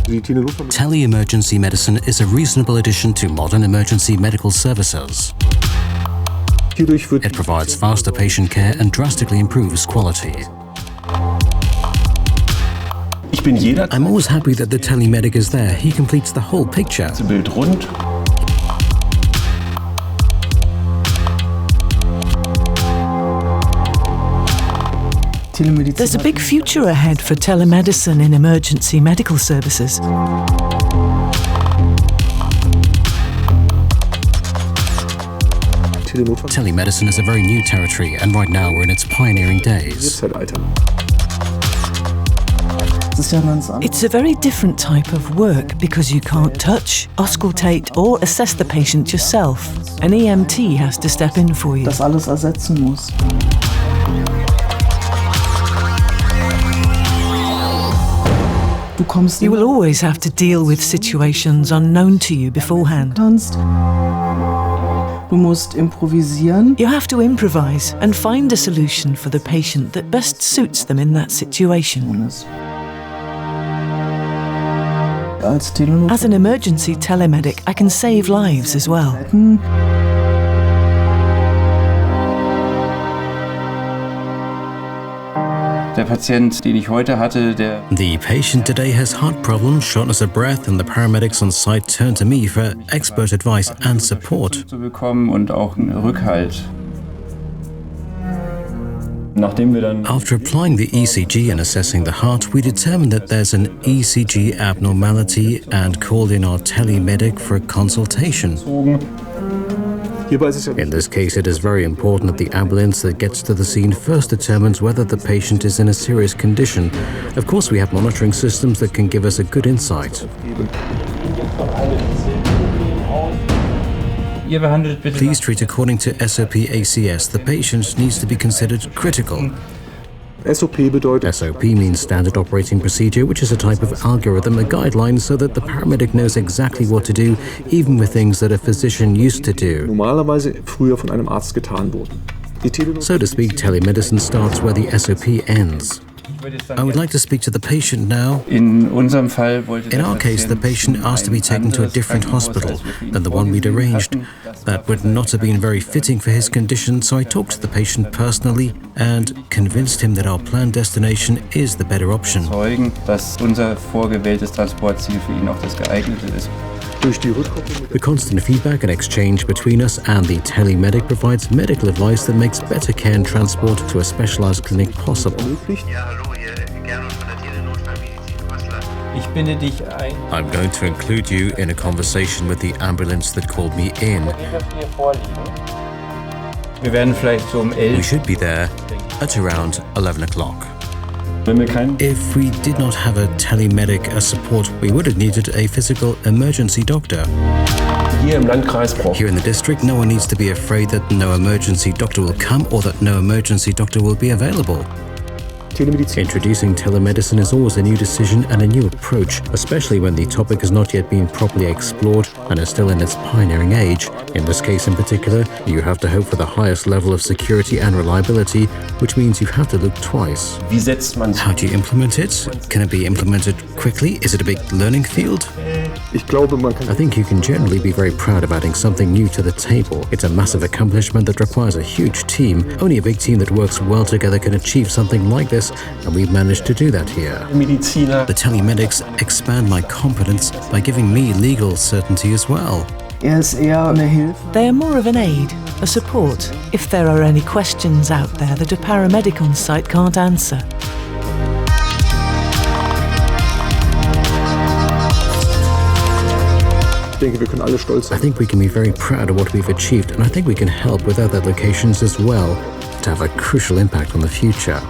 Tele-emergency medicine is a reasonable addition to modern emergency medical services. It provides faster patient care and drastically improves quality. I'm always happy that the telemedic is there. He completes the whole picture. There's a big future ahead for telemedicine in emergency medical services. Telemedicine is a very new territory, and right now we're in its pioneering days. It's a very different type of work because you can't touch, auscultate or assess the patient yourself. An EMT has to step in for you. You will always have to deal with situations unknown to you beforehand. You have to improvise and find a solution for the patient that best suits them in that situation. As an emergency telemedic, I can save lives as well. The patient today has heart problems, shortness of breath, and the paramedics on site turn to me for expert advice and support. After applying the ECG and assessing the heart, we determined that there's an ECG abnormality and called in our telemedic for a consultation. In this case, it is very important that the ambulance that gets to the scene first determines whether the patient is in a serious condition. Of course, we have monitoring systems that can give us a good insight. Please treat according to SOP ACS. The patient needs to be considered critical. SOP means Standard Operating Procedure, which is a type of algorithm, a guideline, so that the paramedic knows exactly what to do, even with things that a physician used to do. So to speak, telemedicine starts where the SOP ends. I would like to speak to the patient now. In our case, the patient asked to be taken to a different hospital than the one we'd arranged. That would not have been very fitting for his condition, so I talked to the patient personally and convinced him that our planned destination is the better option. The constant feedback and exchange between us and the telemedic provides medical advice that makes better care and transport to a specialized clinic possible. I'm going to include you in a conversation with the ambulance that called me in. We should be there at around 11 o'clock. If we did not have a telemedic as support, we would have needed a physical emergency doctor. Here in the district, no one needs to be afraid that no emergency doctor will come or that no emergency doctor will be available. Introducing telemedicine is always a new decision and a new approach, especially when the topic has not yet been properly explored and is still in its pioneering age. In this case in particular, you have to hope for the highest level of security and reliability, which means you have to look twice. How do you implement it? Can it be implemented quickly? Is it a big learning field? I think you can generally be very proud of adding something new to the table. It's a massive accomplishment that requires a huge team. Only a big team that works well together can achieve something like this, and we've managed to do that here. The telemedics expand my competence by giving me legal certainty as well. They are more of an aid, a support, if there are any questions out there that a paramedic on site can't answer. I think we can be very proud of what we've achieved, and I think we can help with other locations as well to have a crucial impact on the future.